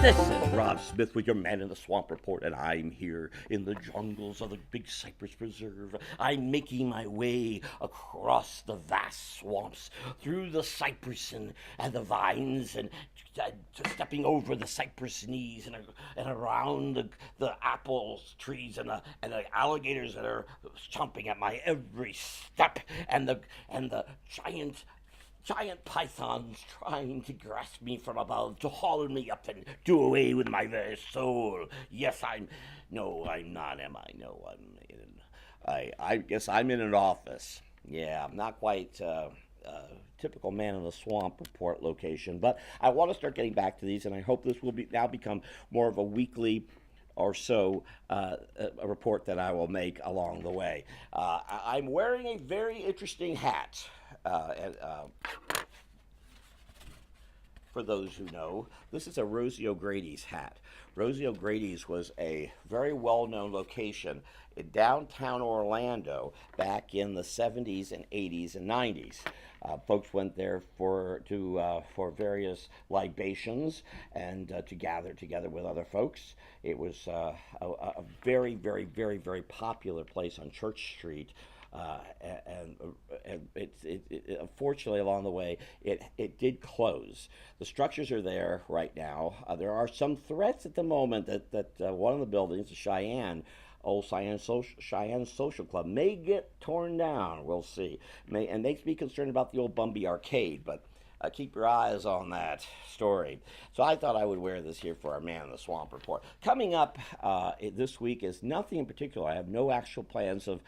This is Rob Smith with your Man in the Swamp Report, and I'm here in the jungles of the Big Cypress Preserve. I'm making my way across the vast swamps, through the cypress and the vines, and stepping over the cypress knees and around the apple trees and the alligators that are chomping at my every step, and the giant pythons trying to grasp me from above, to haul me up and do away with my very soul. Yes, no, I'm not, am I? No, I guess I'm in an office. Yeah, I'm not quite typical Man in the Swamp Report location, but I want to start getting back to these, and I hope this will now become more of a weekly or so a report that I will make along the way. I'm wearing a very interesting hat. For those who know, this is a Rosie O'Grady's hat. Rosie O'Grady's was a very well-known location in downtown Orlando back in the 70s and 80s and 90s. Folks went there for various libations and to gather together with other folks. It was a very, very, very, very popular place on Church Street. And unfortunately, along the way, it did close. The structures are there right now. There are some threats at the moment that one of the buildings, the Cheyenne Social Club, may get torn down. We'll see. And makes me concerned about the old Bumby Arcade, but keep your eyes on that story. So I thought I would wear this here for our Man in the Swamp Report. Coming up this week is nothing in particular. I have no actual plans of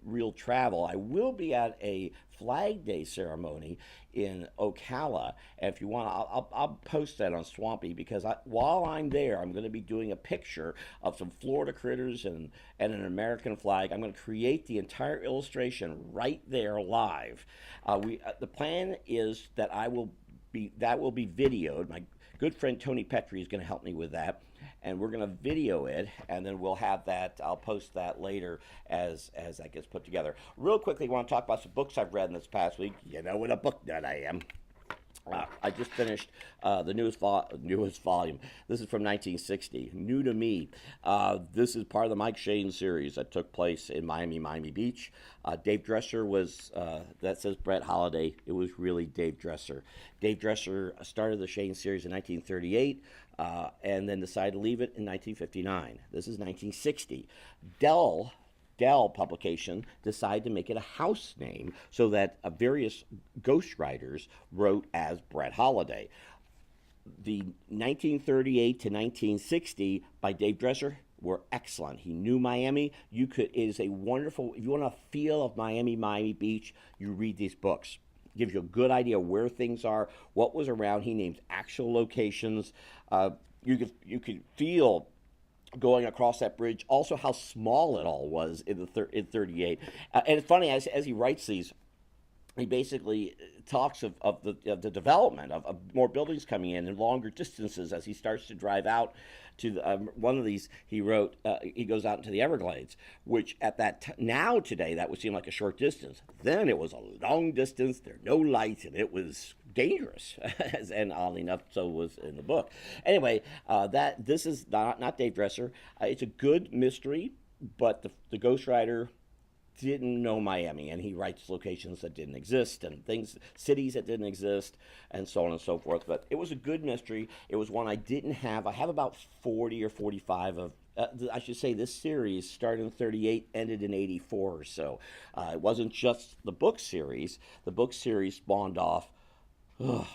real travel. I will be at a Flag Day ceremony in Ocala, and if you want, I'll post that on Swampy, because while I'm there, I'm going to be doing a picture of some Florida critters and an American flag. I'm going to create the entire illustration right there live. The plan is that will be videoed. My good friend Tony Petrie is going to help me with that, and we're going to video it, and then we'll have that. I'll post that later as that gets put together. Real quickly, I want to talk about some books I've read in this past week. You know what a book nut I am. I just finished the newest volume. This is from 1960, New to Me. This is part of the Mike Shane series that took place in Miami Beach. Dave Dresser was, that says Brett Holiday. It was really Dave Dresser. Dave Dresser started the Shane series in 1938 and then decided to leave it in 1959. This is 1960. Dell publication decided to make it a house name so that various ghostwriters wrote as Brett Holiday. The 1938 to 1960 by Dave Dresser were excellent. He knew Miami. It is a wonderful, if you want a feel of Miami Beach, you read these books. Gives you a good idea where things are, what was around. He names actual locations. You could feel going across that bridge, also how small it all was in 38. And it's funny, as he writes these, he basically talks of the development of more buildings coming in and longer distances as he starts to drive out to one of these. He wrote, he goes out into the Everglades, which at now today that would seem like a short distance. Then it was a long distance. There are no lights, and it was dangerous, and oddly enough, so was in the book. Anyway, this is not Dave Dresser. It's a good mystery, but the ghostwriter didn't know Miami, and he writes locations that didn't exist and cities that didn't exist, and so on and so forth. But it was a good mystery. It was one I didn't have. I have about 40 or 45 of. I should say this series started in 38, ended in 84 or so. It wasn't just the book series. The book series spawned off a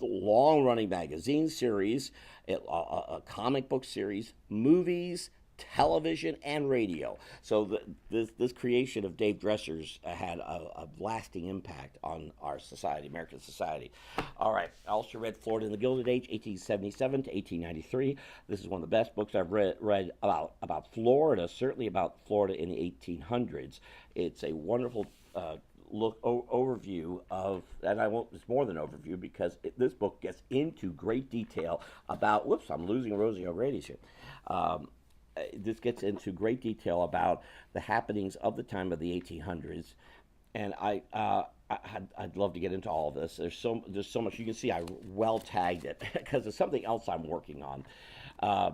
long-running magazine series, a comic book series, movies, television, and radio. So this creation of Dave Dresser's had a lasting impact on our society, American society. All right, I also read Florida in the Gilded Age, 1877 to 1893. This is one of the best books I've read about Florida, certainly about Florida in the 1800s. It's a wonderful overview of, and it's more than overview, because this book gets into great detail about, I'm losing Rosie O'Grady's here. This gets into great detail about the happenings of the time of the 1800s, and I'd love to get into all of this. There's so much. You can see I well tagged it because it's something else I'm working on. Uh,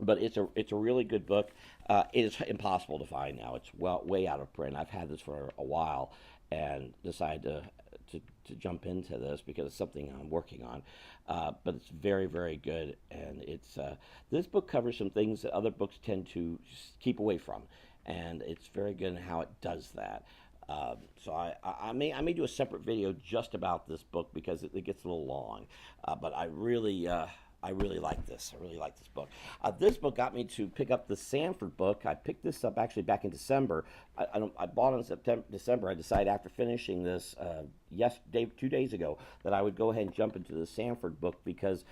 but it's a really good book. It is impossible to find now. It's way out of print. I've had this for a while, and decided to jump into this because it's something I'm working on. But it's very very good, and it's this book covers some things that other books tend to keep away from, and it's very good in how it does that. So I may do a separate video just about this book because it gets a little long, but I really like this. I really like this book. This book got me to pick up the Sanford book. I picked this up actually back in December. I bought it in December. I decided after finishing this, 2 days ago, that I would go ahead and jump into the Sanford book because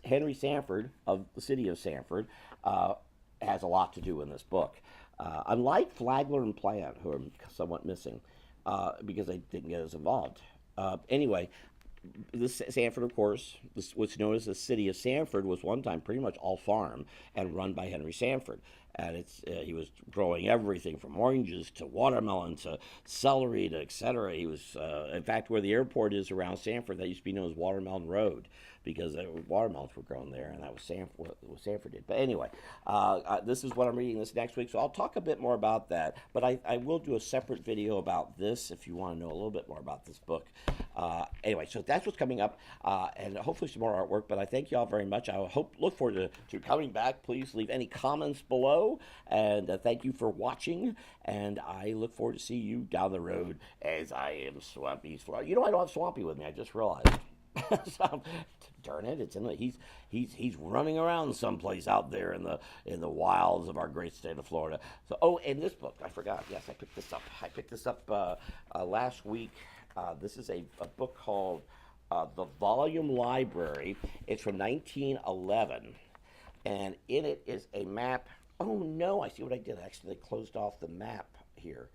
Henry Sanford of the city of Sanford has a lot to do in this book. Unlike Flagler and Plant, who are somewhat missing because they didn't get as involved. Anyway, this Sanford, of course, what's known as the city of Sanford, was one time pretty much all farm and run by Henry Sanford. And he was growing everything from oranges to watermelon to celery to etc. He was, in fact, where the airport is around Sanford, that used to be known as Watermelon Road because watermelons were grown there, and that was what Sanford did. But anyway, this is what I'm reading this next week, so I'll talk a bit more about that. But I will do a separate video about this if you want to know a little bit more about this book. Anyway, so that's what's coming up, and hopefully some more artwork. But I thank you all very much. I look forward to coming back. Please leave any comments below, and thank you for watching. And I look forward to see you down the road as I am Swampy. You know, I don't have Swampy with me. I just realized. So, darn it! He's running around someplace out there in the wilds of our great state of Florida. So, and this book, I forgot. Yes, I picked this up. Last week. This is a book called The Volume Library. It's from 1911, and in it is a map. Oh no! I see what I did. Actually, they closed off the map here.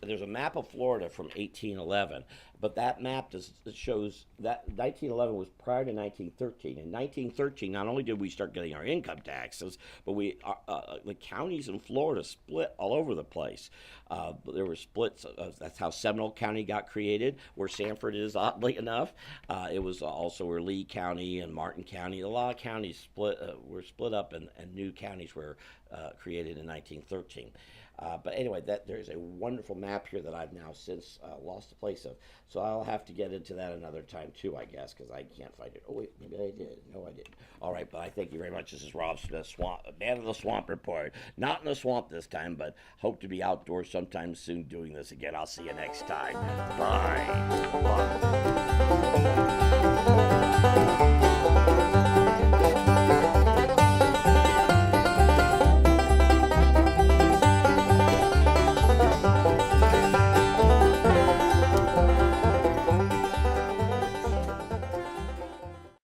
There's a map of Florida from 1811, but that map shows that 1911 was prior to 1913. In 1913, not only did we start getting our income taxes, but the counties in Florida split all over the place. There were splits. That's how Seminole County got created, where Sanford is, oddly enough. It was also where Lee County and Martin County, a lot of counties were split up, and new counties were created in 1913. But anyway, there's a wonderful map here that I've now since lost the place of. So I'll have to get into that another time too, I guess, because I can't find it. Oh wait, maybe I did. No, I didn't. All right, but I thank you very much. This is Rob Smith, Man of the Swamp Report. Not in the swamp this time, but hope to be outdoors sometime soon doing this again. I'll see you next time. Bye. Bye.